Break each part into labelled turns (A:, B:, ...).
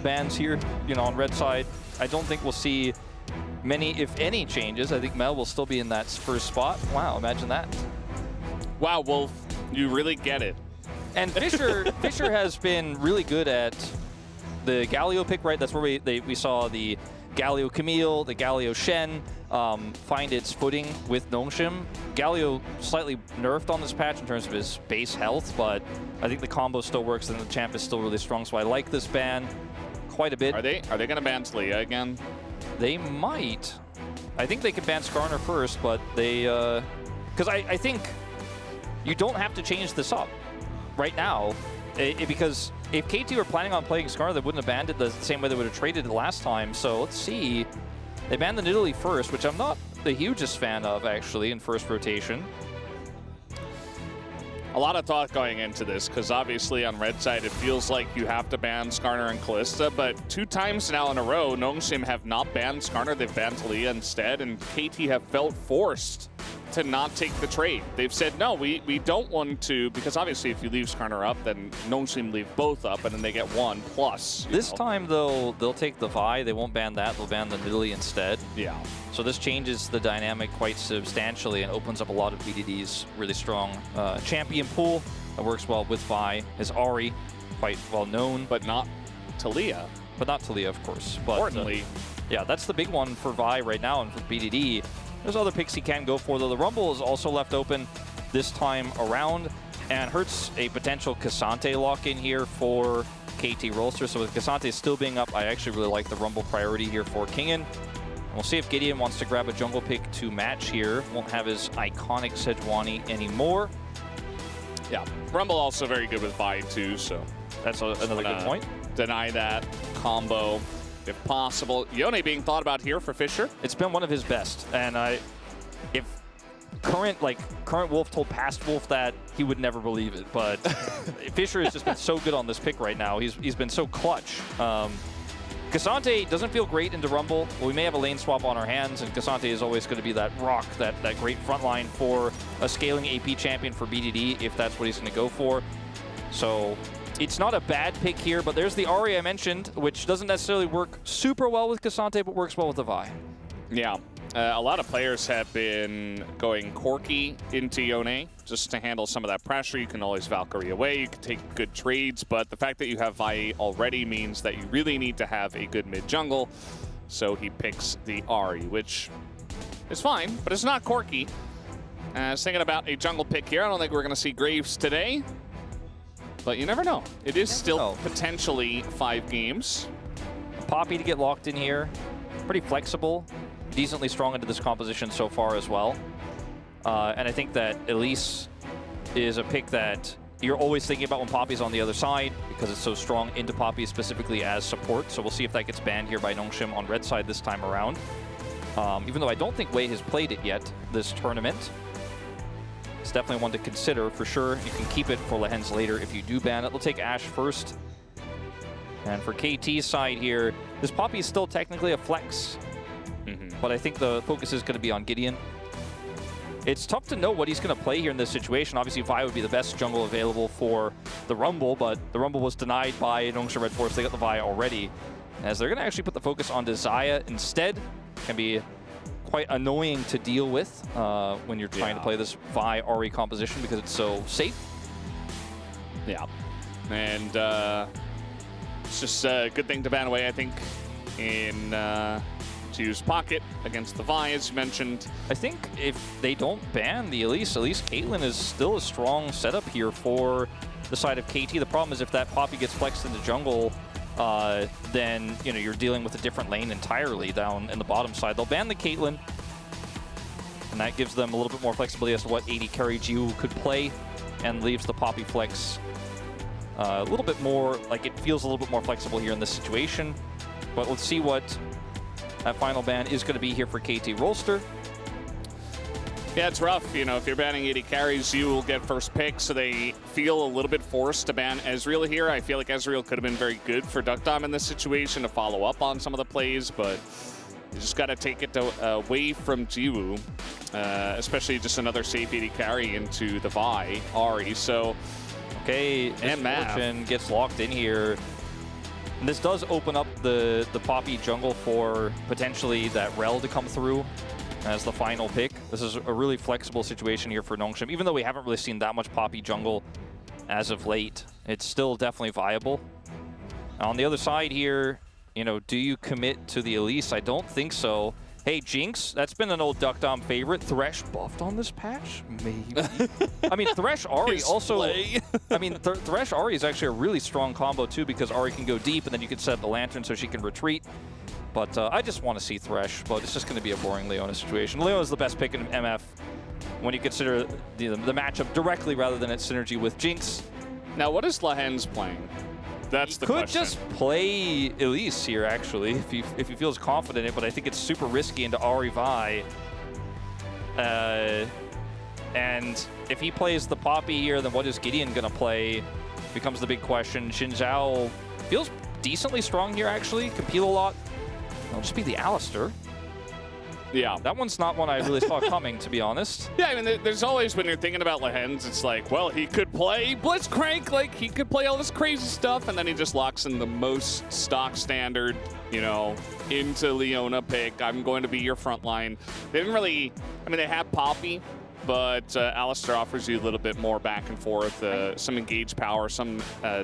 A: bans here, you know, on red side. I don't think we'll see many, if any, changes. I think Mel will still be in that first spot. Wow, imagine that. Wow, Wolf, you really get it. And Fisher has been really good at the Galio pick, right? That's where we saw the Galio Camille, the Galio Shen find its footing with Nongshim. Galio slightly nerfed on this patch in terms of his base health, but I think the combo still works and the champ is still really strong, so I like this ban quite a bit. Are they going to ban Talia again? They might. I think they could ban Skarner first, but they... Because I think you don't have to change this up right now, because if KT were planning on playing Skarner, they wouldn't have banned it the same way they would have traded it last time. So let's see. They banned the Nidalee first, which I'm not the hugest fan of, actually, in first rotation. A lot of thought going into this, because obviously on red side, it feels like you have to ban Skarner and Kalista, but 2 times now in a row, Nongshim have not banned Skarner, they've banned Talia instead, and KT have felt forced to not take the trade. They've said, no, we don't want to, because obviously if you leave Skarner up, then Nongshim leave both up, and then they get 1+. This time, though, they'll take the Vi. They won't ban that. They'll ban the Nidalee instead. Yeah. So this changes the dynamic quite substantially and opens up a lot of BDD's really strong champion pool that works well with Vi. His Ahri, quite well known. But not Talia. But not Talia, of course. But, importantly. Yeah, that's the big one for Vi right now and for BDD. There's other picks he can go for, though. The Rumble is also left open this time around and hurts a potential Cassante lock-in here for KT Rolster. So with Cassante still being up, I actually really like the Rumble priority here for Kingen. We'll see if Gideon wants to grab a jungle pick to match here. Won't have his iconic Sejuani anymore. Yeah, Rumble also very good with Vi too, so that's another good point. Deny that combo if possible. Yone being thought about here for Fisher. It's been one of his best, and if current Wolf told past Wolf that, he would never believe it. But Fisher has just been so good on this pick right now. He's been so clutch. Cassante doesn't feel great into Rumble. Well, we may have a lane swap on our hands, and Cassante is always going to be that rock, that great front line for a scaling AP champion for BDD, if that's what he's going to go for. So it's not a bad pick here, but there's the Ahri I mentioned, which doesn't necessarily work super well with Cassante, but works well with the Vi. Yeah. A lot of players have been going Corki into Yone just to handle some of that pressure. You can always Valkyrie away. You can take good trades, but the fact that you have Vi already means that you really need to have a good mid-jungle. So he picks the Ahri, which is fine, but it's not Corki. I was thinking about a jungle pick here. I don't think we're going to see Graves today, but you never know. It is still potentially 5 games. Poppy to get locked in here. Pretty flexible. Decently strong into this composition so far as well. And I think that Elise is a pick that you're always thinking about when Poppy's on the other side, because it's so strong into Poppy specifically as support. So we'll see if that gets banned here by Nongshim on red side this time around. Even though I don't think Wei has played it yet this tournament. It's definitely one to consider for sure. You can keep it for Lehens later if you do ban it. They'll take Ashe first. And for KT's side here, this Poppy is still technically a flex. But I think the focus is going to be on Gideon. It's tough to know what he's going to play here in this situation. Obviously, Vi would be the best jungle available for the Rumble, but the Rumble was denied by Nongshim Red Force. They got the Vi already. As they're going to actually put the focus on Xayah instead. Can be quite annoying to deal with when you're trying to play this Vi Ahri composition because it's so safe. Yeah. And it's just a good thing to ban away, I think, in... to use Pocket against the Vi, as you mentioned. I think if they don't ban the Elise, Caitlyn is still a strong setup here for the side of KT. The problem is if that Poppy gets flexed into jungle, then you're dealing with a different lane entirely down in the bottom side. They'll ban the Caitlyn, and that gives them a little bit more flexibility as to what AD carry Jiwoo could play, and leaves the Poppy flex a little bit more, like it feels a little bit more flexible here in this situation. But let's see what that final ban is going to be here for KT Rolster. Yeah, it's rough. If you're banning AD carries, you will get first pick, so they feel a little bit forced to ban Ezreal here. I feel like Ezreal could have been very good for Duckdom in this situation to follow up on some of the plays, but you just got to take it away from Jiwoo, especially just another safe AD carry into the Vi, Ahri. So, okay, and Fortune gets locked in here.
B: And this does open up the Poppy jungle for potentially that Rel to come through as the final pick. This is a really flexible situation here for Nongshim. Even though we haven't really seen that much Poppy jungle as of late, it's still definitely viable. On the other side here, you know, do you commit to the Elise? I don't think so. Hey, Jinx, that's been an old DuckDom favorite. Thresh buffed on this patch? Maybe. I mean, Thresh Ahri also... I mean, Thresh Ahri is actually a really strong combo, too, because Ahri can go deep, and then you can set up the Lantern so she can retreat. But I just want to see Thresh, but it's just going to be a boring Leona situation. Leona's the best pick in MF when you consider the matchup directly rather than its synergy with Jinx.
A: Now, what is Lahen's playing? That's the question.
B: Could just play Elise here, actually, if he feels confident in it, but I think it's super risky into Ahri Vi. And if he plays the Poppy here, then what is Gideon going to play becomes the big question. Xin Zhao feels decently strong here, actually. Can peel a lot. It'll just be the Alistar.
A: Yeah.
B: That one's not one I really saw coming, to be honest.
A: Yeah, I mean, there's always, when you're thinking about Lahen's, it's like, well, he could play Blitzcrank, like, he could play all this crazy stuff, and then he just locks in the most stock standard, you know, into Leona pick. I'm going to be your front line. They didn't really, I mean, they have Poppy, but Alistar offers you a little bit more back and forth, some engage power, some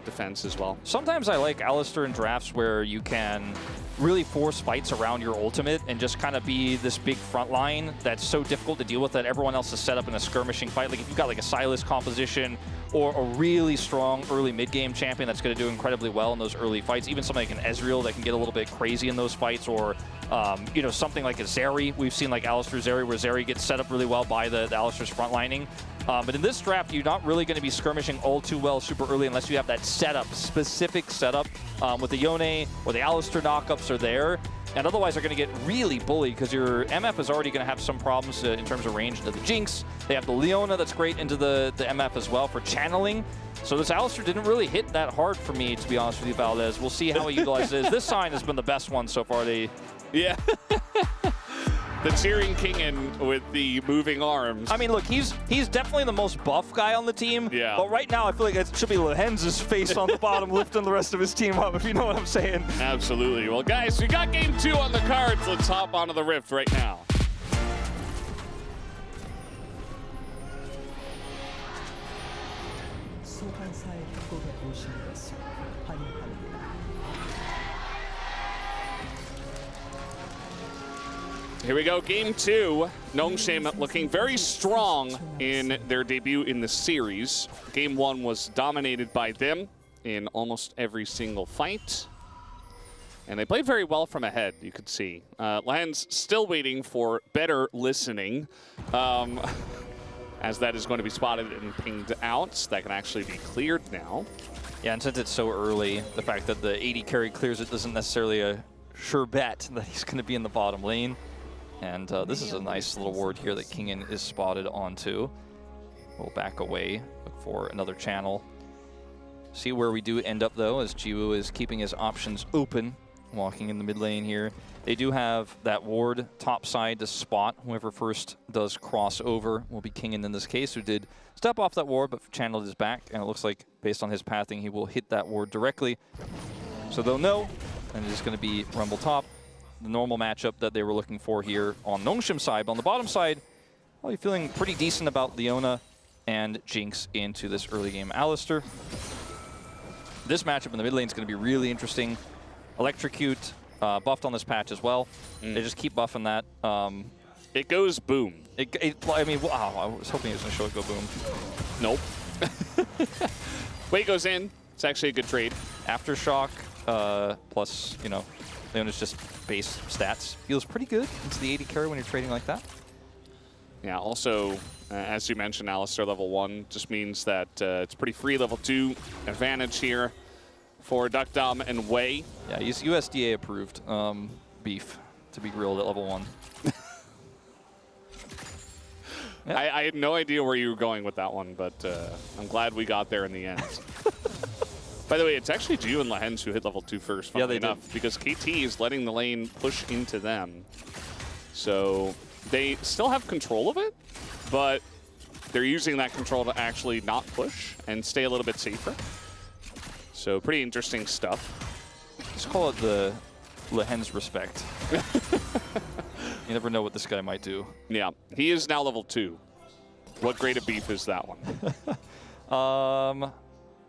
A: defense as well.
B: Sometimes I like Alistar in drafts where you can really force fights around your ultimate and just kind of be this big front line that's so difficult to deal with that everyone else is set up in a skirmishing fight. Like if you've got like a Sylas composition or a really strong early mid-game champion that's going to do incredibly well in those early fights, even something like an Ezreal that can get a little bit crazy in those fights, or you know, something like a Zeri. We've seen like Alistar Zeri, where Zeri gets set up really well by the Alistar's front lining. But in this draft, you're not really going to be skirmishing all too well super early unless you have that setup, specific setup with the Yone or the Alistar knockups are there. And otherwise, they're going to get really bullied because your MF is already going to have some problems in terms of range into the Jinx. They have the Leona that's great into the MF as well for channeling. So this Alistar didn't really hit that hard for me, to be honest with you, Valdez. We'll see how he utilizes this. This sign has been the best one so far.
A: Yeah. The cheering king in with the moving arms.
B: I mean, look, he's definitely the most buff guy on the team.
A: Yeah.
B: But right now, I feel like it should be Lahen's face on the bottom, lifting the rest of his team up, if you know what I'm saying.
A: Absolutely. Well, guys, we got game 2 on the cards. Let's hop onto the Rift right now. Here we go, game 2. Nongshim looking very strong in their debut in the series. Game 1 was dominated by them in almost every single fight. And they played very well from ahead, you could see. Lahen's still waiting for better listening, as that is going to be spotted and pinged out. That can actually be cleared now.
B: Yeah, and since it's so early, the fact that the AD carry clears it isn't necessarily a sure bet that he's going to be in the bottom lane. And this is a nice little ward here that Kingen is spotted onto. We'll back away, look for another channel. See where we do end up, though, as Jiwoo is keeping his options open, walking in the mid lane here. They do have that ward top side to spot. Whoever first does cross over will be Kingen in this case, who did step off that ward, but channeled his back. And it looks like, based on his pathing, he will hit that ward directly. So they'll know, and it is going to be Rumble top. The normal matchup that they were looking for here on Nongshim's side. But on the bottom side, well, you're feeling pretty decent about Leona and Jinx into this early game Alistar. This matchup in the mid lane is going to be really interesting. Electrocute buffed on this patch as well. They just keep buffing that.
A: It goes boom.
B: I mean, wow, I was hoping it was going to show it go boom.
A: Nope. Way goes in. It's actually a good trade.
B: Aftershock plus, you know, Leona's just base stats. Feels pretty good into the AD carry when you're trading like that.
A: Yeah, also, as you mentioned, Alistar level 1 just means that it's pretty free. Level 2 advantage here for DuckDom and Wei.
B: Yeah, he's USDA approved beef to be grilled at level 1.
A: Yeah. I had no idea where you were going with that one, but I'm glad we got there in the end. By the way, it's actually Jiwoo and Lahen's who hit level 2 first, funnily enough, because KT is letting the lane push into them. So they still have control of it, but they're using that control to actually not push and stay a little bit safer. So pretty interesting stuff.
B: Let's call it the Lehen's respect. You never know what this guy might do.
A: Yeah, he is now level 2. What grade of beef is that one?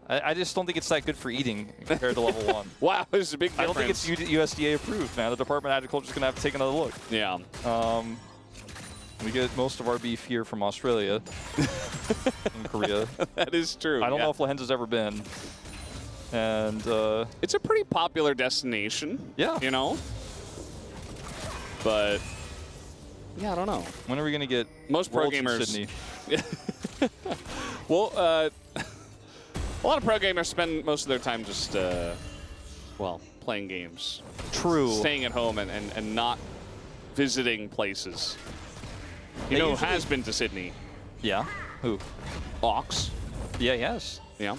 B: I just don't think it's that good for eating compared to level 1.
A: Wow, there's a big difference.
B: I don't think it's USDA approved, man. The Department of Agriculture is going to have to take another look.
A: Yeah.
B: We get most of our beef here from Australia and Korea.
A: That is true.
B: I don't know if Lehen's has ever been. And
A: it's a pretty popular destination.
B: Yeah.
A: You know? But yeah, I don't know.
B: When are we going to get
A: most pro
B: Worlds in
A: gamers?
B: Sydney?
A: Well, a lot of pro gamers spend most of their time just, well, playing games.
B: True.
A: Staying at home and not visiting places. You
B: They
A: know who
B: usually-
A: has been to Sydney?
B: Yeah. Who?
A: Ox.
B: Yeah, yes.
A: Yeah.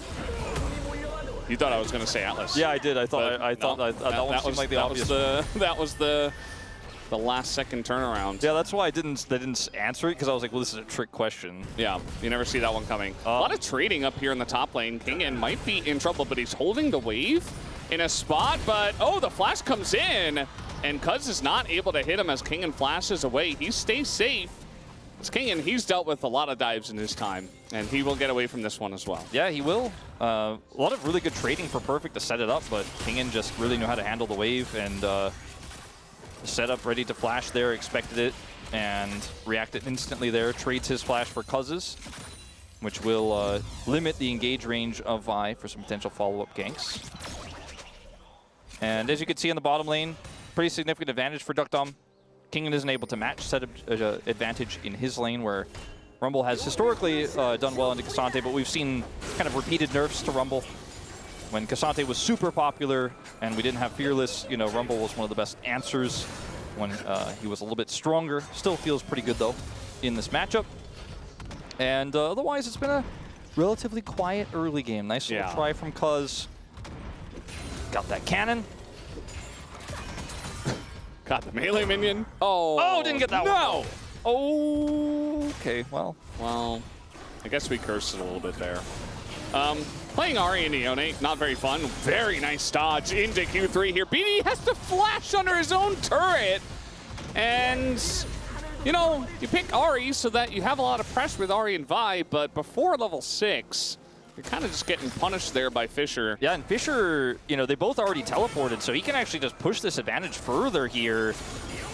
A: You thought I was going to say Atlas.
B: Yeah, I did. I thought
A: But
B: I thought
A: no,
B: that one seemed like the obvious.
A: That was the last second turnaround.
B: Yeah, that's why I didn't answer it, because I was like, well, this is a trick question.
A: Yeah, you never see that one coming. A lot of trading up here in the top lane. Kingen might be in trouble, but he's holding the wave in a spot. But, oh, the flash comes in, and Cuz is not able to hit him as Kingen flashes away. He stays safe. As Kingen, he's dealt with a lot of dives in his time, and he will get away from this one as well.
B: Yeah, he will. A lot of really good trading for Perfect to set it up, but Kingen just really knew how to handle the wave, and set up ready to flash there, expected it, and reacted instantly there. Trades his flash for Cuz's, which will limit the engage range of Vi for some potential follow-up ganks. And as you can see in the bottom lane, pretty significant advantage for Duckdom. Kingen isn't able to match set advantage in his lane, where Rumble has historically done well into Cassante, but we've seen kind of repeated nerfs to Rumble. When Cassante was super popular and we didn't have Fearless, you know, Rumble was one of the best answers when he was a little bit stronger. Still feels pretty good, though, in this matchup. And otherwise, it's been a relatively quiet early game. Nice little try from Cuz. Got that cannon.
A: Got the melee minion.
B: Oh, didn't get that one.
A: No!
B: Oh, okay, well.
A: Well, I guess we cursed it a little bit there. Playing Ahri and Ione, not very fun. Very nice dodge into Q3 here. BD has to flash under his own turret. And, you know, you pick Ahri so that you have a lot of pressure with Ahri and Vi, but before level 6, you're kind of just getting punished there by Fisher.
B: Yeah, and Fisher, you know, they both already teleported, so he can actually just push this advantage further here.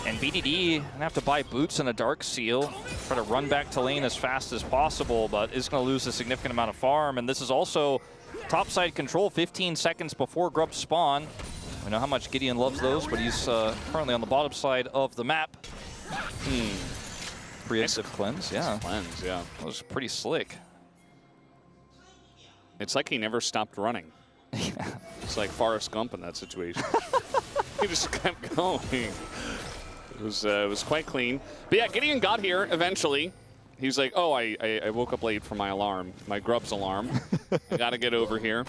B: And BDD gonna have to buy boots and a Dark Seal, try to run back to lane as fast as possible, but is gonna lose a significant amount of farm. And this is also topside control, 15 seconds before grubs spawn. I know how much Gideon loves those, but he's currently on the bottom side of the map. Preemptive cleanse, yeah.
A: Cleanse, yeah.
B: That was pretty slick.
A: It's like he never stopped running. It's like Forrest Gump in that situation. He just kept going. It was quite clean. But yeah, Gideon got here eventually. He's like, oh, I woke up late for my alarm, my grubs alarm. I got to get over here.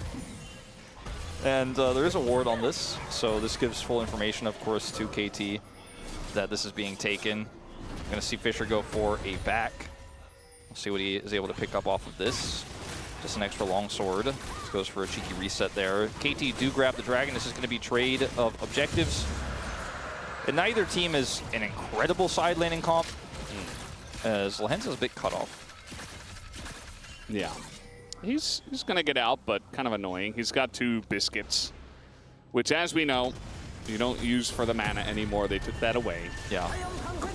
B: And there is a ward on this, so this gives full information, of course, to KT that this is being taken. I'm going to see Fisher go for a back. We'll see what he is able to pick up off of this. Just an extra long sword. This goes for a cheeky reset there. KT do grab the dragon. This is going to be trade of objectives. And neither team is an incredible side laning comp, as Lehen's is a bit cut off.
A: Yeah. He's going to get out, but kind of annoying. He's got 2 biscuits, which, as we know, you don't use for the mana anymore. They took that away.
B: Yeah.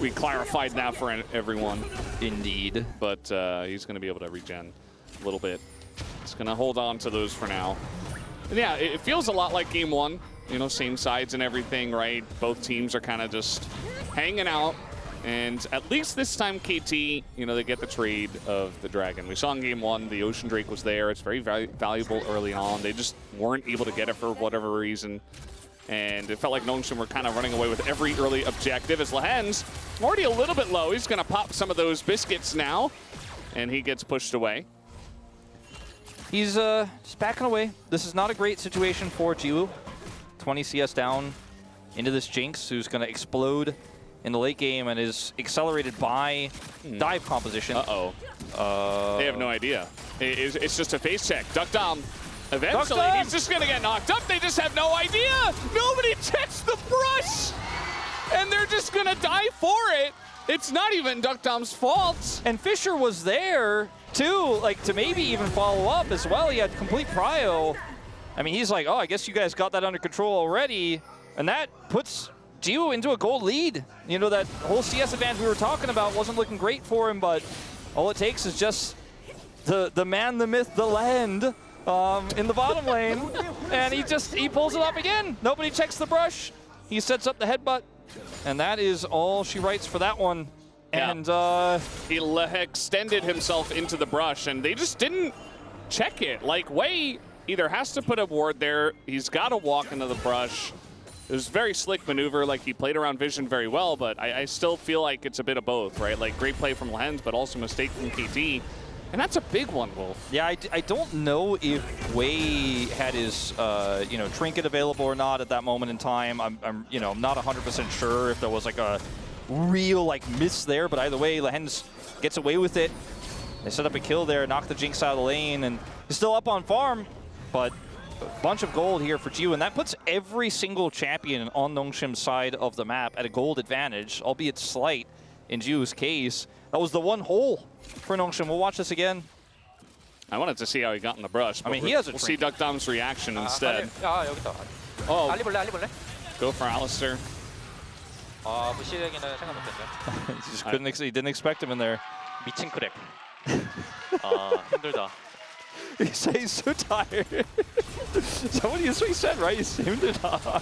A: We clarified that for everyone.
B: Indeed.
A: But he's going to be able to regen a little bit. He's going to hold on to those for now. And yeah, it feels a lot like game 1. You know, same sides and everything, right? Both teams are kind of just hanging out. And at least this time, KT, you know, they get the trade of the dragon. We saw in game 1, the Ocean Drake was there. It's very valuable early on. They just weren't able to get it for whatever reason. And it felt like Nongshim were kind of running away with every early objective, as Lehen's already a little bit low. He's going to pop some of those biscuits now, and he gets pushed away.
B: He's just backing away. This is not a great situation for Jiwoo. 20 CS down into this Jinx, who's going to explode in the late game and is accelerated by dive composition.
A: Uh-oh. They have no idea. It's just a face check. Duck Dom Eventually, he's just going to get knocked up. They just have no idea. Nobody checks the brush. And they're just going to die for it. It's not even Duckdom's fault.
B: And Fisher was there, too, like, to maybe even follow up as well. He had complete prio. I mean, he's like, oh, I guess you guys got that under control already. And that puts Gio into a gold lead. You know, that whole CS advantage we were talking about wasn't looking great for him, but all it takes is just the man, the myth, the land in the bottom lane. And he pulls it up again. Nobody checks the brush. He sets up the headbutt. And that is all she writes for that one.
A: Yeah.
B: And
A: he extended himself into the brush, and they just didn't check it. Like, Wei either has to put a ward there, he's got to walk into the brush. It was a very slick maneuver, like he played around Vision very well, but I still feel like it's a bit of both, right? Like, great play from Lehens, but also mistake from KT. And that's a big one, Wolf.
B: Yeah, I don't know if Wei had his trinket available or not at that moment in time. I'm not 100% sure if there was like a real miss there, but either way, Lehens gets away with it. They set up a kill there, knock the Jinx out of the lane, and he's still up on farm, but a bunch of gold here for Gio, and that puts every single champion on Nongshim's side of the map at a gold advantage, albeit slight in Gio's case. That was the one hole for Nongshim. We'll watch this again.
A: I wanted to see how he got in the brush.
B: I mean, he has a
A: We'll see Duckdom's reaction instead. Oh,
C: 알리 볼래?
A: go for Alistair.
C: 무시하기는 생각 못했죠.
B: He didn't expect him in there.
C: 미친 크랙. 힘들다.
B: He's so tired. Somebody, that's what he said, right? He's 힘들다.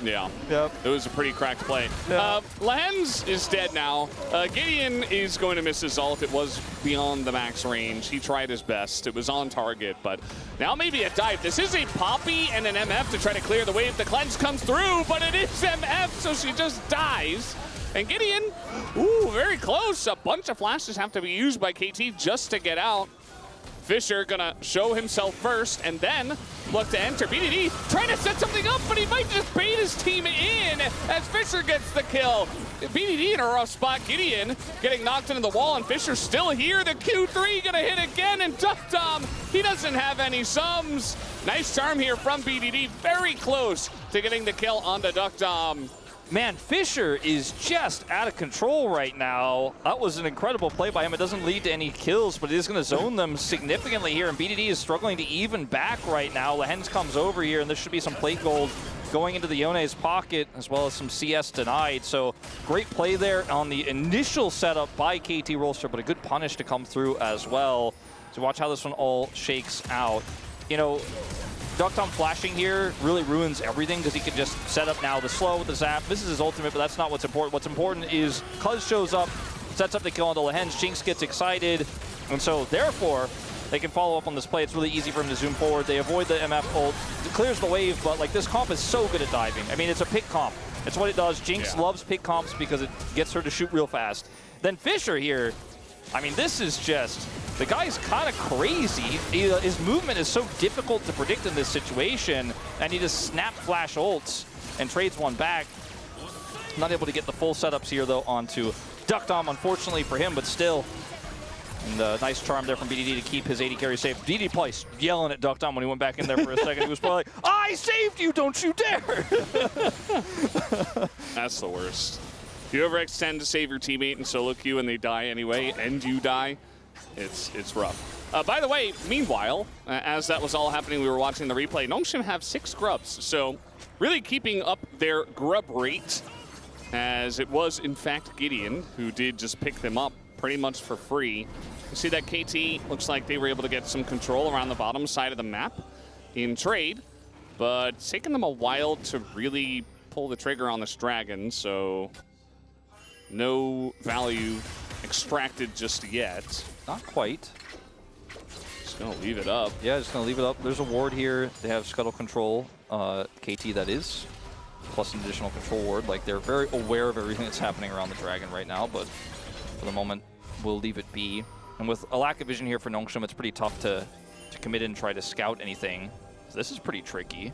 A: Yeah.
B: Yep.
A: It was a pretty cracked play.
B: Yeah.
A: Lehens is dead now. Gideon is going to miss his ult. It was beyond the max range. He tried his best. It was on target, but now maybe a dive. This is a Poppy and an MF to try to clear the wave. The cleanse comes through, but it is MF, so she just dies. And Gideon, ooh, very close. A bunch of flashes have to be used by KT just to get out. Fisher gonna show himself first and then look to enter. BDD trying to set something up, but he might just bait his team in as Fisher gets the kill. BDD in a rough spot. Gideon getting knocked into the wall, and Fisher still here. The Q3 gonna hit again, and Duckdom, he doesn't have any sums. Nice charm here from BDD. Very close to getting the kill onto Duckdom.
B: Man, Fisher is just out of control right now. That was an incredible play by him. It doesn't lead to any kills, but it is going to zone them significantly here, and BDD is struggling to even back right now. Lehens comes over here, and there should be some plate gold going into the Yone's pocket, as well as some CS denied. So great play there on the initial setup by KT Rolster, but a good punish to come through as well. So watch how this one all shakes out. You know, Duckdom flashing here really ruins everything because he can just set up now the slow with the zap. This is his ultimate, but that's not what's important. What's important is Cuz shows up, sets up the kill onto Lehens, Jinx gets excited, and so therefore they can follow up on this play. It's really easy for him to zoom forward. They avoid the MF ult. It clears the wave, but like this comp is so good at diving. I mean, it's a pick comp. It's what it does. Jinx loves pick comps because it gets her to shoot real fast. Then Fisher here, I mean, this is just, the guy's kind of crazy. His movement is so difficult to predict in this situation, and he just snap flash ults and trades one back. Not able to get the full setups here, though, onto Duckdom, unfortunately for him, but still. And a nice charm there from BDD to keep his AD carry safe. BDD probably yelling at Duckdom when he went back in there for a second. He was probably like, I saved you, don't you dare!
A: That's the worst. If you overextend to save your teammate in solo queue and they die anyway, and you die, it's rough. By the way, meanwhile, as that was all happening, we were watching the replay. Nongshim have 6 grubs, so really keeping up their grub rate, as it was, in fact, Gideon who did just pick them up pretty much for free. You see that KT looks like they were able to get some control around the bottom side of the map in trade, but it's taken them a while to really pull the trigger on this dragon, so no value extracted just yet.
B: Not quite.
A: Just gonna leave it up.
B: Yeah, just gonna leave it up. There's a ward here. They have scuttle control, KT that is, plus an additional control ward. Like, they're very aware of everything that's happening around the dragon right now, but for the moment, we'll leave it be. And with a lack of vision here for Nongshim, it's pretty tough to commit and try to scout anything. So this is pretty tricky.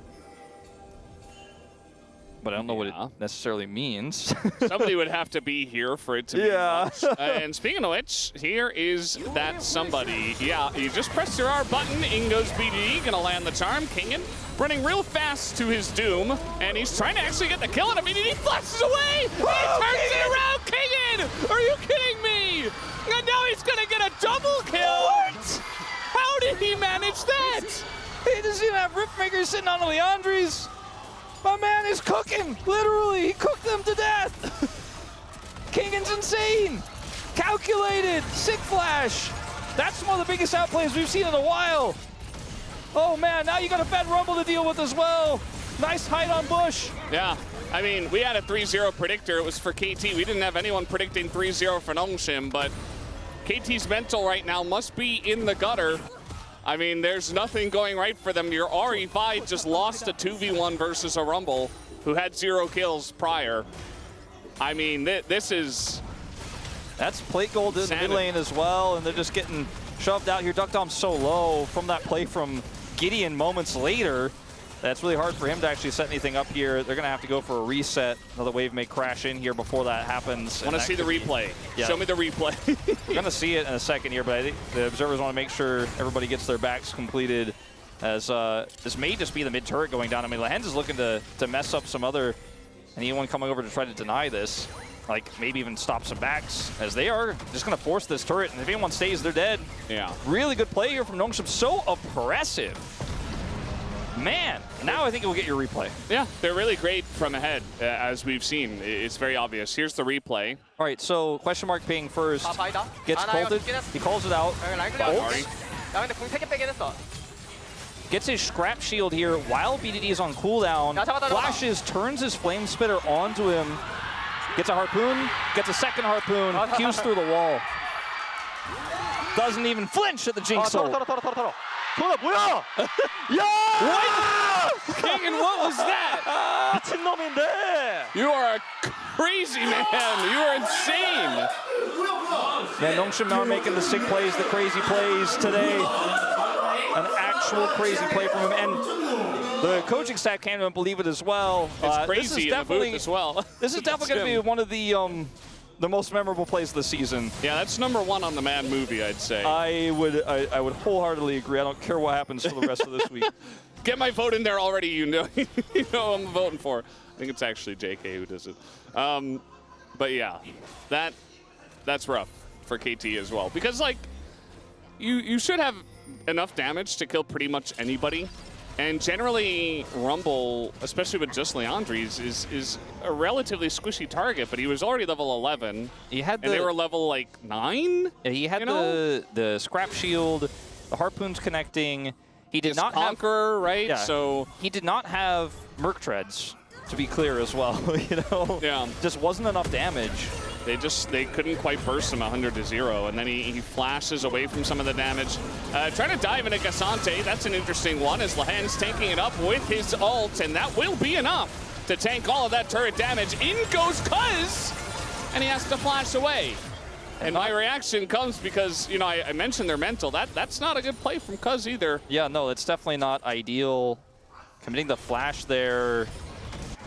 B: but I don't know what it necessarily means.
A: Somebody would have to be here for it to be much. And speaking of which, here is that somebody. Yeah, you just press your R button, in goes BDD, gonna land the charm. Kingen running real fast to his doom, and he's trying to actually get the kill on him. BDD flashes away! He turns it around! Kingen! Are you kidding me? And now he's gonna get a double kill! What? How did he manage that?
B: He doesn't even have Riftmaker sitting on Leandri's. My man is cooking, literally. He cooked them to death. Kingen's insane. Calculated, sick flash. That's one of the biggest outplays we've seen in a while. Oh man, now you got a Fed Rumble to deal with as well. Nice hide on Bush.
A: Yeah, I mean, we had a 3-0 predictor. It was for KT. We didn't have anyone predicting 3-0 for Nongshim, but KT's mental right now must be in the gutter. I mean, there's nothing going right for them. Your RE5 just lost a 2v1 versus a Rumble who had 0 kills prior. I mean, this is...
B: That's plate gold in the mid lane as well, and they're just getting shoved out here. Duckdom's so low from that play from Gideon moments later. That's really hard for him to actually set anything up here. They're going to have to go for a reset. Another wave may crash in here before that happens.
A: I want to see the replay. Yeah. Show me the replay.
B: We're going to see it in a second here, but I think the observers want to make sure everybody gets their backs completed, as this may just be the mid turret going down. I mean, Lehens is looking to mess up some other, anyone coming over to try to deny this, like maybe even stop some backs, as they are just going to force this turret, and if anyone stays, they're dead.
A: Yeah.
B: Really good play here from Nongshim. So oppressive. Man, now I think it will get your replay.
A: Yeah, they're really great from ahead, as we've seen. It's very obvious. Here's the replay.
B: All right, so question mark ping first. Gets bolted. He calls it out. Gets his scrap shield here while BDD is on cooldown. Flashes, turns his flame spitter onto him. Gets a harpoon, gets a second harpoon, Qs through the wall. Doesn't even flinch at the Jinx ult.
C: 뭐야?
A: What? Kingen, what was that?
C: 미친놈인데.
A: You are a crazy man. You are insane.
B: Man, Nongshim are making the sick plays, the crazy plays today. An actual crazy play from him. And the coaching staff can't even believe it as well.
A: It's crazy in the booth as well.
B: This is definitely going to be one of the most memorable plays of the season.
A: Yeah, that's #1 on the Mad movie, I'd say.
B: I would wholeheartly agree. I don't care what happens for the rest of this week.
A: Get my vote in there already, you know who I'm voting for. I think it's actually JK who does it. But yeah, that's rough for KT as well. Because, like, you should have enough damage to kill pretty much anybody. And generally, Rumble, especially with just Leandri's, is a relatively squishy target, but he was already level 11.
B: He had
A: and they were level, like, 9?
B: Yeah, he had the scrap shield, the harpoons connecting. He did not have
A: Conqueror, right?
B: Yeah,
A: so
B: he did not have Merc Treads, to be clear as well. You know,
A: yeah,
B: just wasn't enough damage.
A: They couldn't quite burst him 100-0, and then he flashes away from some of the damage. Trying to dive into Cassante, that's an interesting one, as Lehens tanking it up with his ult, and that will be enough to tank all of that turret damage. In goes Cuz, and he has to flash away. And my reaction comes because, you know, I mentioned their mental. That's not a good play from Cuz either.
B: Yeah, no, it's definitely not ideal. Committing the flash there,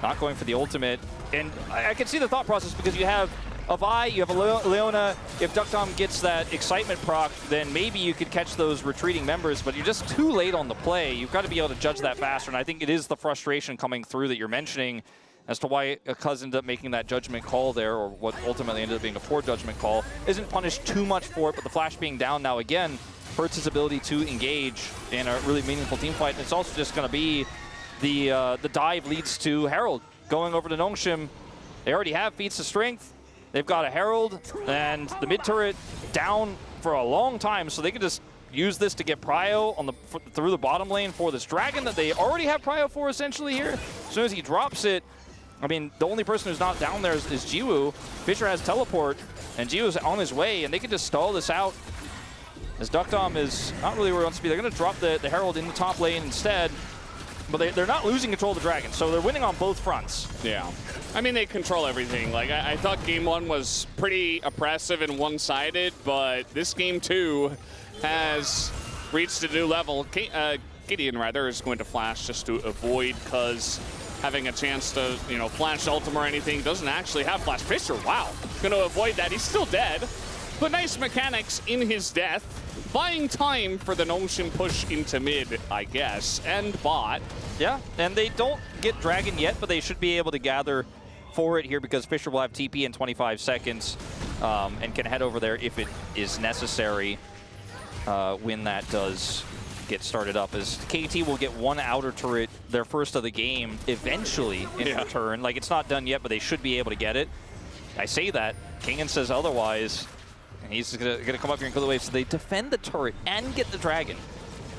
B: not going for the ultimate. And I can see the thought process, because you have a Vi, you have a Leona. If Duckdom gets that excitement proc, then maybe you could catch those retreating members, but you're just too late on the play. You've got to be able to judge that faster, and I think it is the frustration coming through that you're mentioning as to why Cuz ended up making that judgment call there, or what ultimately ended up being a poor judgment call. Isn't punished too much for it, but the flash being down now again hurts his ability to engage in a really meaningful team fight. And it's also just going to be the dive leads to Herald going over to Nongshim. They already have feats of strength. They've got a Herald and the mid turret down for a long time, so they can just use this to get prio on through the bottom lane for this dragon that they already have prio for essentially here. As soon as he drops it, I mean, the only person who's not down there is Jiwoo. Fisher has teleport, and Jiwoo's on his way, and they can just stall this out, as Duckdom is not really where he wants to be. They're going to drop the Herald in the top lane instead, but they're not losing control of the dragon, so they're winning on both fronts.
A: Yeah. I mean, they control everything. Like, I thought game 1 was pretty oppressive and one-sided, but this game 2 has reached a new level. Gideon rather, is going to flash just to avoid, because having a chance to, you know, flash ultim or anything, doesn't actually have flash. Fisher, wow, going to avoid that. He's still dead, but nice mechanics in his death, buying time for the Nongshim push into mid, I guess, and bot.
B: Yeah, and they don't get Dragon yet, but they should be able to gather for it here because Fisher will have TP in 25 seconds and can head over there if it is necessary when that does get started up. As KT will get one outer turret, their first of the game, eventually in return. Like, it's not done yet, but they should be able to get it. I say that. Kingen says otherwise. And he's gonna come up here and kill the wave. So they defend the turret and get the Dragon.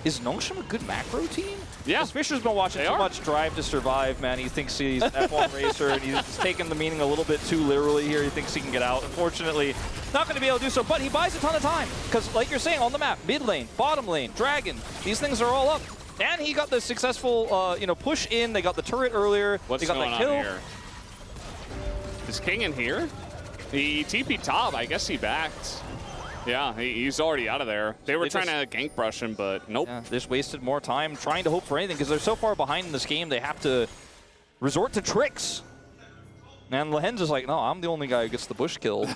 B: Is Nongshim a good macro team?
A: Yeah.
B: Because Fisher's been watching too much Drive to Survive, man. He thinks he's an F1 racer, and he's taking the meaning a little bit too literally here. He thinks he can get out. Unfortunately, not going to be able to do so, but he buys a ton of time. Because, like you're saying, on the map, mid lane, bottom lane, Dragon, these things are all up. And he got the successful, you know, push in. They got the turret earlier.
A: What's
B: they got
A: going
B: that kill.
A: on here? Is King in here? He TP top. I guess he backed. Yeah, he's already out of there. They were trying to gank brush him, but nope.
B: Yeah, they just wasted more time trying to hope for anything because they're so far behind in this game, they have to resort to tricks. And Lahen's is like, no, I'm the only guy who gets the bush kill.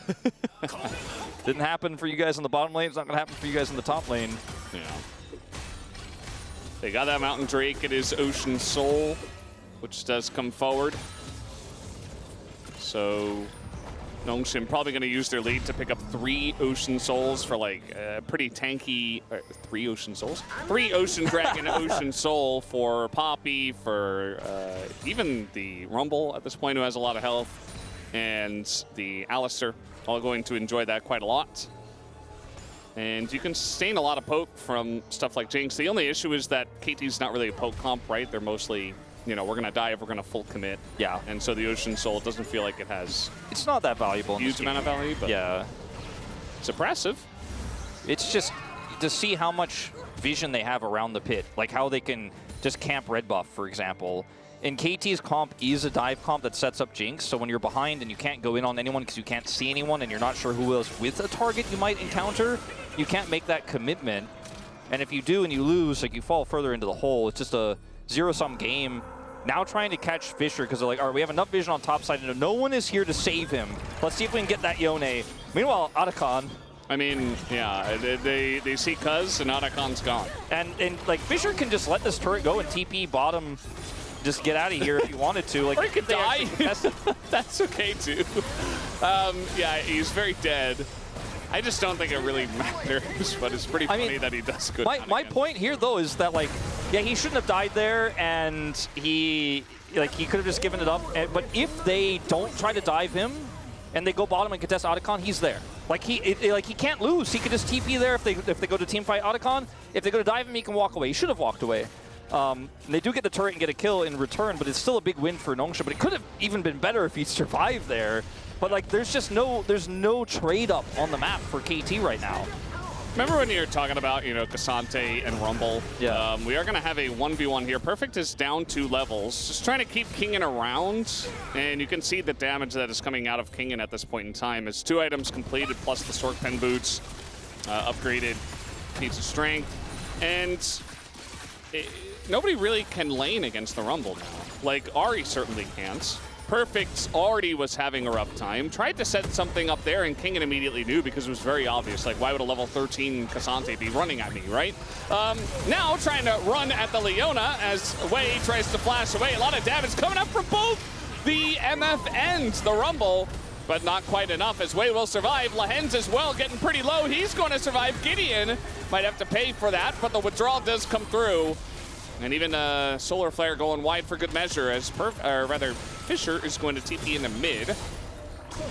B: Didn't happen for you guys in the bottom lane. It's not going to happen for you guys in the top lane.
A: Yeah. They got that Mountain Drake. It is Ocean Soul, which does come forward. So Nongshim probably going to use their lead to pick up 3 Ocean Souls for like pretty tanky. 3 Ocean Souls? 3 Ocean Dragon, Ocean Soul for Poppy, for even the Rumble at this point, who has a lot of health, and the Alistair, all going to enjoy that quite a lot. And you can sustain a lot of poke from stuff like Jinx. The only issue is that KT's not really a poke comp, right? They're mostly, you know, we're going to die if we're going to full commit.
B: Yeah.
A: And so the Ocean Soul doesn't feel like it has
B: It's not that valuable.
A: a huge amount of value, but
B: yeah,
A: it's impressive.
B: it's just to see how much vision they have around the pit, like how they can just camp red buff, for example. And KT's comp is a dive comp that sets up Jinx, so when you're behind and you can't go in on anyone because you can't see anyone and you're not sure who else with a target you might encounter, you can't make that commitment. And if you do and you lose, like, you fall further into the hole. It's just a zero-sum game. Now trying to catch Fisher because they're like, all right, we have enough vision on top side and no one is here to save him. Let's see if we can get that Yone. Meanwhile, Atakan.
A: I mean, yeah, they see Cuz and Atakan's gone.
B: And like, Fisher can just let this turret go and TP bottom, just get out of here if you wanted to. Like,
A: Or he could die. That's okay, too. Yeah, he's very dead. I just don't think it really matters, but it's pretty funny that he does good.
B: My point here, though, is that, like, yeah, he shouldn't have died there, and he could have just given it up. But if they don't try to dive him, and they go bottom and contest Atakan, he's there. Like, he can't lose. He could just TP there if they go to team fight Atakan. If they go to dive him, he can walk away. He should have walked away. They do get the turret and get a kill in return, but it's still a big win for Nongshim. But it could have even been better if he survived there. But, like, there's no trade-up on the map for KT right now.
A: Remember when you were talking about, you know, Cassante and Rumble?
B: Yeah.
A: We are going to have a 1v1 here. Perfect is down 2 levels. Just trying to keep Kingen around. And you can see the damage that is coming out of Kingen at this point in time. It's 2 items completed, plus the Stork Pen boots, upgraded piece of strength. And nobody really can lane against the Rumble now. Like, Ari certainly can't. Perfect already was having a rough time. Tried to set something up there, and Kingen immediately knew because it was very obvious. Like, why would a level 13 Cassante be running at me, right? Now trying to run at the Leona as Wei tries to flash away. A lot of damage coming up from both the MF and the Rumble, but not quite enough as Wei will survive. Lahen's as well getting pretty low. He's going to survive. Gideon might have to pay for that, but the withdrawal does come through. And even Solar Flare going wide for good measure as Fisher is going to TP in the mid.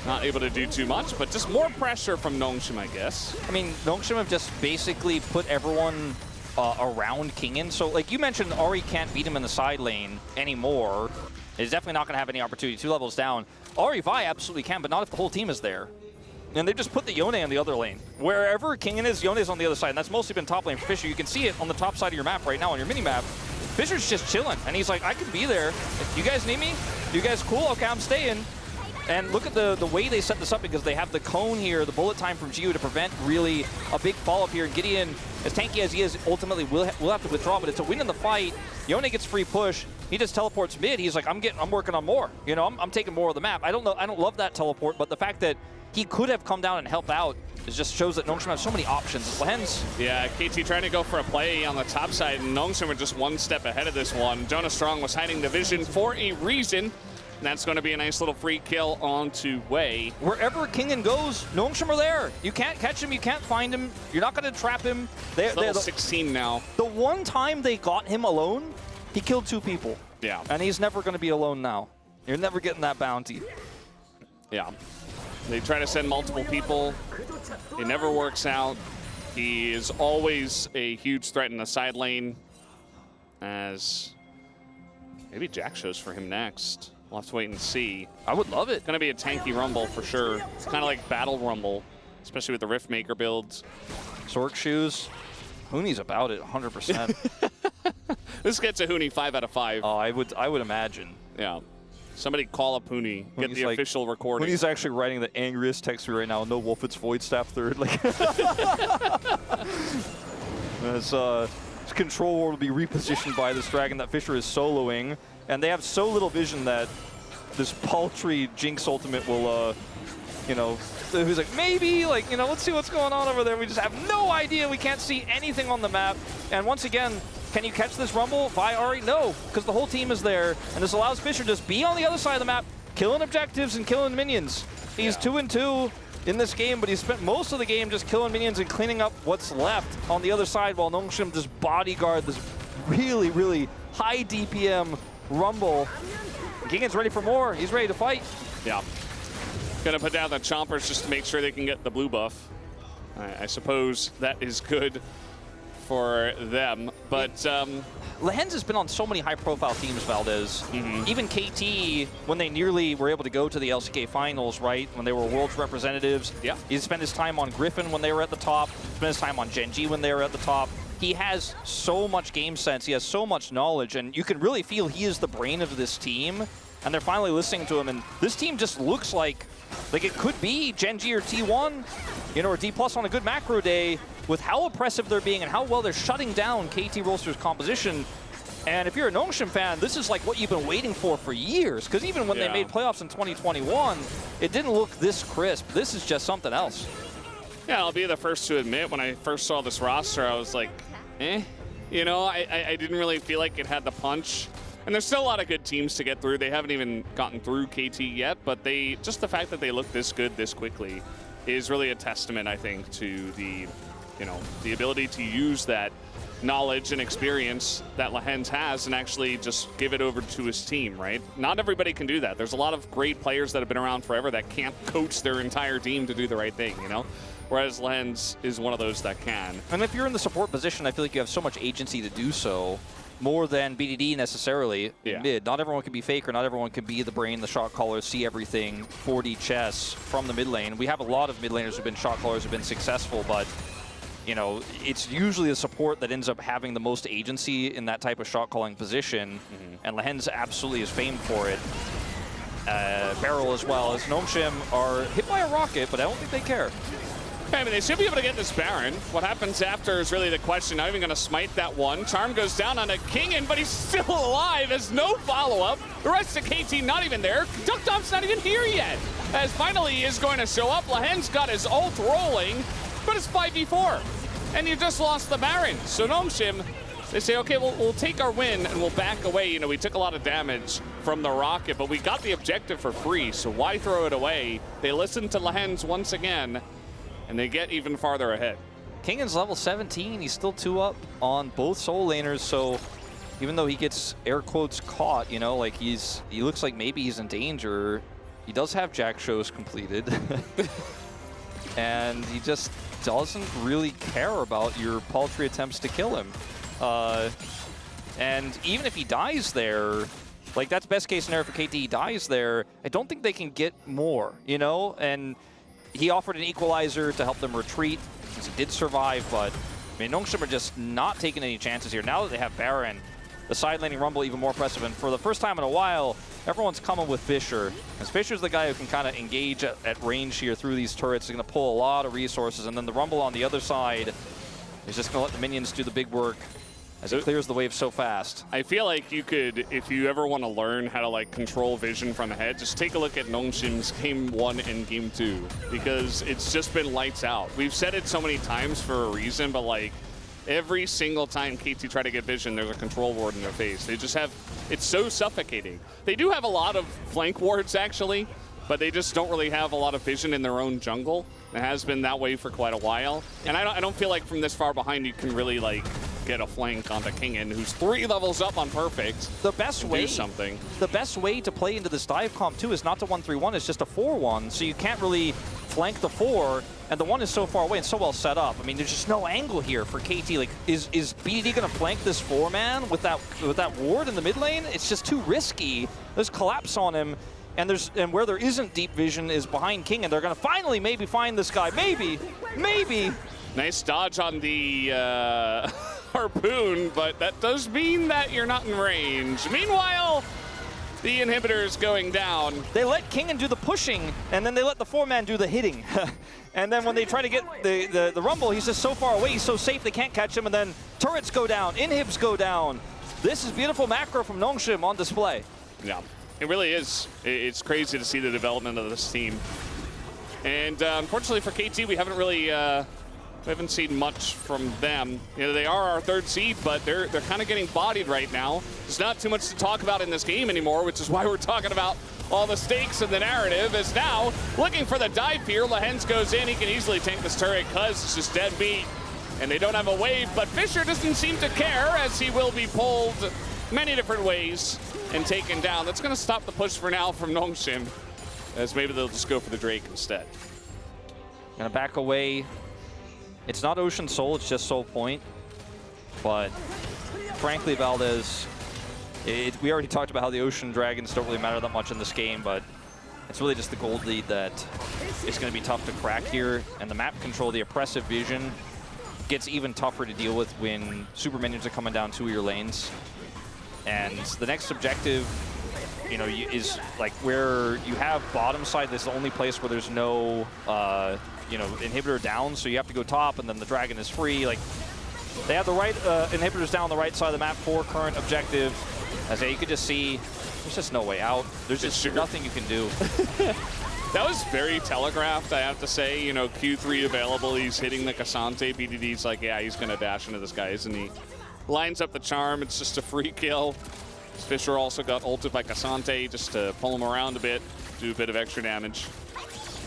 A: Not able to do too much, but just more pressure from Nongshim, I guess.
B: I mean, Nongshim have just basically put everyone around Kingen. So, like you mentioned, Ari can't beat him in the side lane anymore. He's definitely not going to have any opportunity. 2 levels down. Ari Vi absolutely can, but not if the whole team is there. And they just put the Yone on the other lane. Wherever Kingen is, Yone is on the other side. And that's mostly been top lane for Fisher. You can see it on the top side of your map right now on your mini-map. Fisher's just chilling. And he's like, I could be there. If you guys need me? You guys cool? Okay, I'm staying. And look at the way they set this up because they have the cone here, the bullet time from Gio to prevent really a big fall up here. Gideon as tanky as he is, ultimately will have to withdraw, but it's a win in the fight. Yone gets free push. He just teleports mid. He's like, I'm working on more. You know, I'm taking more of the map. I don't love that teleport, but the fact that he could have come down and helped out, it just shows that Nongshim has so many options. Lehens.
A: Yeah, KT trying to go for a play on the top side, and Nongshim were just one step ahead of this one. Jonah Strong was hiding the vision for a reason, and that's going to be a nice little free kill onto Wei.
B: Wherever Kingen goes, Nongshim are there. You can't catch him, you can't find him, you're not going to trap him.
A: He's level 16 now.
B: The one time they got him alone, he killed 2 people.
A: Yeah.
B: And he's never going to be alone now. You're never getting that bounty.
A: Yeah. They try to send multiple people. It never works out. He is always a huge threat in the side lane. As maybe Jack shows for him next. We'll have to wait and see.
B: I would love it.
A: It's going to be a tanky Rumble for sure. It's kind of like Battle Rumble, especially with the Riftmaker builds.
B: Sork shoes. Huni's about it 100%.
A: This gets a Huni 5 out of 5.
B: Oh, I would imagine.
A: Yeah. Somebody call up Huni. Get the official recording.
B: Huni's actually writing the angriest text me right now. No Wolf, it's Void Staff third. Like, as control war will be repositioned by this dragon that Fisher is soloing, and they have so little vision that this paltry Jinx ultimate will, you know, who's like, maybe, like, you know, let's see what's going on over there. We just have no idea. We can't see anything on the map. And once again, can you catch this Rumble? Vi Ari? No, because the whole team is there, and this allows Fisher to just be on the other side of the map, killing objectives and killing minions. He's 2-2 in this game, but he spent most of the game just killing minions and cleaning up what's left on the other side while Nongshim just bodyguard this really, really high DPM Rumble. Gingan's ready for more. He's ready to fight.
A: Yeah. Gonna put down the Chompers just to make sure they can get the blue buff. I suppose that is good for them, but
B: Lehens has been on so many high-profile teams, Valdez. Even KT, when they nearly were able to go to the LCK finals, right, when they were World's representatives,
A: yeah,
B: he spent his time on Griffin when they were at the top, spent his time on Genji when they were at the top. He has so much game sense, he has so much knowledge, and you can really feel he is the brain of this team, and they're finally listening to him, and this team just looks like it could be Genji or T1, you know, or D+ on a good macro day, with how oppressive they're being and how well they're shutting down KT Rolster's composition. And if you're a Nongshim fan, this is like what you've been waiting for years, because even when they made playoffs in 2021, it didn't look this crisp. This is just something else.
A: Yeah, I'll be the first to admit, when I first saw this roster, I was like, eh. You know, I didn't really feel like it had the punch. And there's still a lot of good teams to get through. They haven't even gotten through KT yet, but just the fact that they look this good this quickly is really a testament, I think, to the, you know, the ability to use that knowledge and experience that Lehens has and actually just give it over to his team, right? Not everybody can do that. There's a lot of great players that have been around forever that can't coach their entire team to do the right thing, you know? Whereas Lehens is one of those that can.
B: And if you're in the support position, I feel like you have so much agency to do so, more than BDD necessarily in mid. Not everyone can be Faker, not everyone can be the brain, the shot caller, see everything, 4D chess from the mid lane. We have a lot of mid laners who've been shot callers, who've been successful, but you know, it's usually the support that ends up having the most agency in that type of shot calling position, and Lehens absolutely is famed for it. Barrel as well, as Nongshim are hit by a rocket, but I don't think they care.
A: I mean, they should be able to get this Baron. What happens after is really the question. Not even going to smite that one. Charm goes down on a Kingen, but he's still alive. There's no follow-up. The rest of KT not even there. Duck Dump's not even here yet. As finally he is going to show up. Lehens got his ult rolling, but it's 5v4. And you just lost the Baron. So Nongshim, they say, okay, we'll take our win and we'll back away. You know, we took a lot of damage from the rocket, but we got the objective for free, so why throw it away? They listen to Lehens once again, and they get even farther ahead.
B: Kingen's level 17. He's still 2 up on both soul laners, so even though he gets air quotes caught, you know, like he looks like maybe he's in danger. He does have Jack shows completed. And he just doesn't really care about your paltry attempts to kill him. And even if he dies there, like that's best case scenario for KT, he dies there, I don't think they can get more, you know? And he offered an equalizer to help them retreat, since he did survive, but I mean, Nongshim are just not taking any chances here. Now that they have Baron, the side laning Rumble even more impressive, and for the first time in a while, everyone's coming with Fisher. Because Fisher's the guy who can kind of engage at range here through these turrets. He's going to pull a lot of resources, and then the Rumble on the other side, He's just going to let the minions do the big work as he clears the wave so fast.
A: I feel like you could, if you ever want to learn how to like control vision from ahead, just take a look at Nongshim's Game 1 and Game 2, because it's just been lights out. We've said it so many times for a reason, but like every single time KT try to get vision, there's a control ward in their face. They just have, it's so suffocating. They do have a lot of flank wards actually, but they just don't really have a lot of vision in their own jungle. It has been that way for quite a while. And I don't feel like from this far behind you can really like get a flank onto Kingen, who's 3 levels up on Perfect.
B: The best way,
A: do something.
B: The best way to play into this dive comp too is not to 1-3-1, it's just a 4-1. So you can't really flank the 4, and the 1 is so far away and so well set up. I mean, there's just no angle here for KT. Like, is BDD gonna flank this 4-man with that ward in the mid lane? It's just too risky. There's collapse on him. And where there isn't deep vision is behind King, and they're gonna finally maybe find this guy. Maybe.
A: Nice dodge on the harpoon, but that does mean that you're not in range. Meanwhile, the inhibitor is going down.
B: They let Kingen do the pushing, and then they let the 4-man do the hitting. And then when they try to get the rumble, he's just so far away, he's so safe they can't catch him, and then turrets go down, inhibs go down. This is beautiful macro from Nongshim on display.
A: Yeah. It really is. It's crazy to see the development of this team. And unfortunately for KT, we haven't really we haven't seen much from them. You know, they are our 3rd seed, but they're kind of getting bodied right now. There's not too much to talk about in this game anymore, which is why we're talking about all the stakes and the narrative. Is now looking for the dive here. Lahens goes in. He can easily tank this turret because it's just dead beat. And they don't have a wave, but Fisher doesn't seem to care, as he will be pulled many different ways and taken down. That's going to stop the push for now from Nongshim, as maybe they'll just go for the Drake instead.
B: Gonna back away. It's not Ocean Soul, it's just Soul Point. But frankly, Valdez, we already talked about how the Ocean Dragons don't really matter that much in this game, but it's really just the gold lead that is going to be tough to crack here. And the map control, the oppressive vision, gets even tougher to deal with when super minions are coming down 2 of your lanes. And the next objective, you know, is like where you have bottom side. This is the only place where there's no, you know, inhibitor down. So you have to go top, and then the dragon is free. Like, they have the right inhibitors down the right side of the map for current objective. As you can just see, there's just no way out. There's just nothing you can do.
A: That was very telegraphed, I have to say. You know, Q3 available. He's hitting the Cassante. BDD's like, yeah, he's going to dash into this guy, isn't he? Lines up the charm. It's just a free kill. Fisher also got ulted by Cassante just to pull him around a bit, do a bit of extra damage.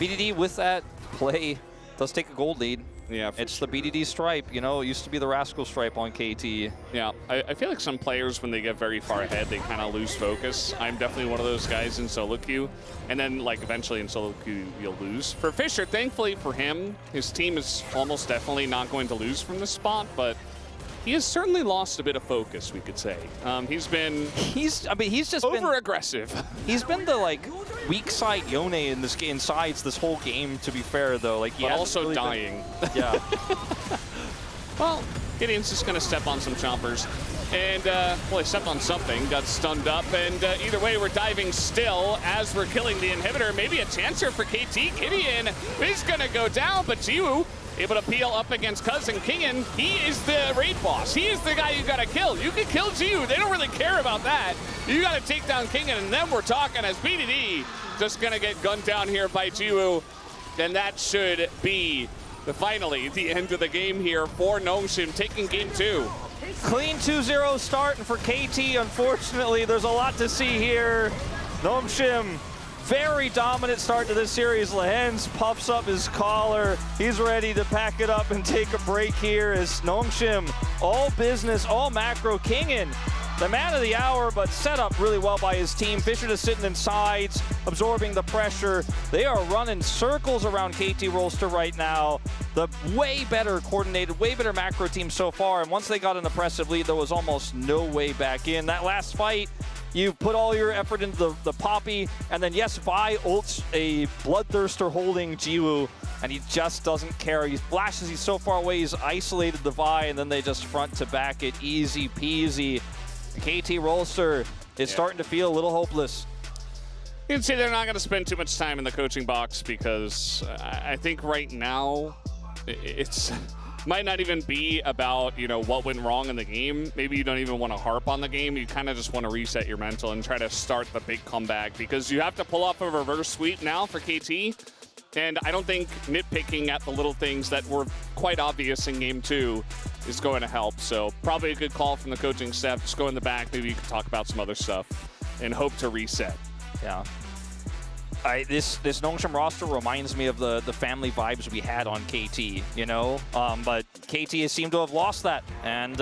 B: BDD with that play does take a gold lead.
A: Yeah,
B: it's the BDD stripe. You know, it used to be the Rascal stripe on KT.
A: Yeah, I feel like some players, when they get very far ahead, they kind of lose focus. I'm definitely one of those guys in solo queue. And then, like, eventually in solo queue, you'll lose. For Fisher, thankfully for him, his team is almost definitely not going to lose from this spot, but he has certainly lost a bit of focus, we could say. He's just over-aggressive.
B: He's been the, like, weak side Yone in this game, sides this whole game, to be fair, though. Like,
A: but also really dying.
B: Yeah.
A: Well, Gideon's just going to step on some chompers. And, well, he stepped on something, got stunned up, and either way, we're diving still as we're killing the inhibitor. Maybe a chance here for KT. Gideon is going to go down, but Jiwoo able to peel up against Cousin Kingen. He is the raid boss. He is the guy you gotta kill. You can kill Jiwoo. They don't really care about that. You gotta take down Kingen, and then we're talking as BDD just gonna get gunned down here by Jiwoo. And that should be finally the end of the game here for Nongshim, taking game 2.
B: Clean 2-0 start, and for KT, unfortunately, there's a lot to see here. Nongshim, very dominant start to this series. Lahens puffs up his collar. He's ready to pack it up and take a break here as Nongshim, all business, all macro. Kingen, the man of the hour, but set up really well by his team. Fisher just sitting in sides, absorbing the pressure. They are running circles around KT Rolster right now. The way better coordinated, way better macro team so far. And once they got an oppressive lead, there was almost no way back in. That last fight, you put all your effort into the Poppy, and then yes, Vi ults a Bloodthirster holding Jiwoo, and he just doesn't care. He flashes, he's so far away, he's isolated the Vi, and then they just front to back it, easy peasy. KT Rolster is starting to feel a little hopeless.
A: You can see they're not going to spend too much time in the coaching box because I think right now it's might not even be about, you know, what went wrong in the game. Maybe you don't even want to harp on the game. You kind of just want to reset your mental and try to start the big comeback because you have to pull off a reverse sweep now for KT. And I don't think nitpicking at the little things that were quite obvious in game 2 is going to help. So probably a good call from the coaching staff. Just go in the back. Maybe you can talk about some other stuff and hope to reset.
B: Yeah. This Nongshim roster reminds me of the family vibes we had on KT, you know? But KT has seemed to have lost that. And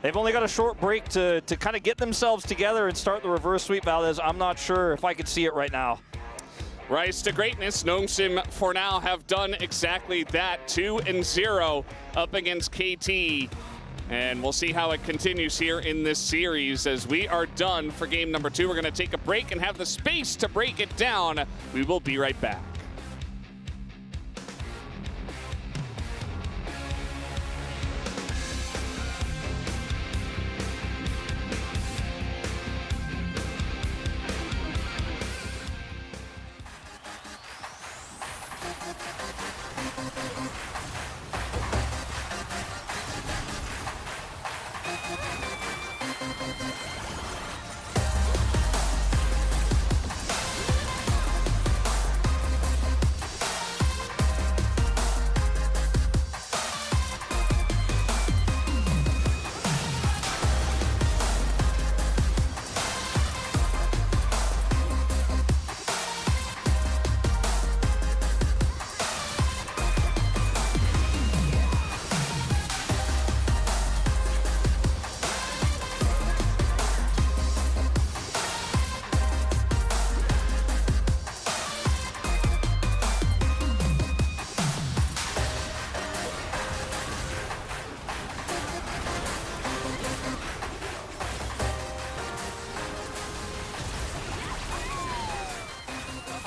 B: they've only got a short break to kind of get themselves together and start the reverse sweep, Valdez. I'm not sure if I could see it right now.
A: Rise to greatness. Nongshim, for now, have done exactly that. 2-0 up against KT. And we'll see how it continues here in this series as we are done for game number 2. We're going to take a break and have the space to break it down. We will be right back.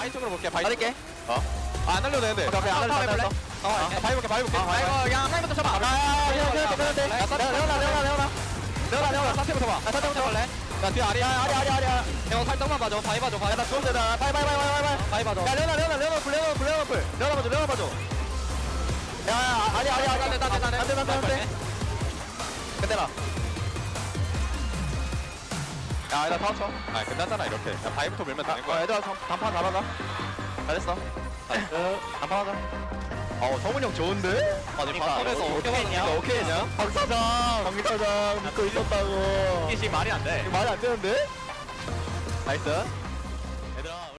D: 바위 쪽으로 볼게. 바위.
E: 받을게.
D: 안 날려도 되는데.
E: 오케이, 안 날려.
D: 바위 볼게. 바위 볼게.
E: 이거 그냥 하나부터 쳐봐. 레오나.
D: 사태부터 봐.
E: 사태부터 볼래?
D: 야 뒤에 아리.
E: 아리야.
D: 형 살짝만 봐줘. 바위 봐줘. 바위.
E: 나 좋은데 나 바이.
D: 바위 봐줘.
E: 야 레오나 불. 레오나 봐줘. 야 아리. 안돼. 끝내라. 야 얘들아 다음 쳐.
D: 아 끝났잖아 이렇게. 야, 바위부터 밀면 되는 거야.
E: 얘들아 단판 나가자. 잘했어. 단판 하자. 성훈이 형 좋은데?
D: 아니 바텀에서 어떻게 했냐?
E: 어떻게 했냐? 박사장 믿고 있었다고.
D: 이게 지금 말이 안 돼.
E: 말이 안 되는데? 나이스.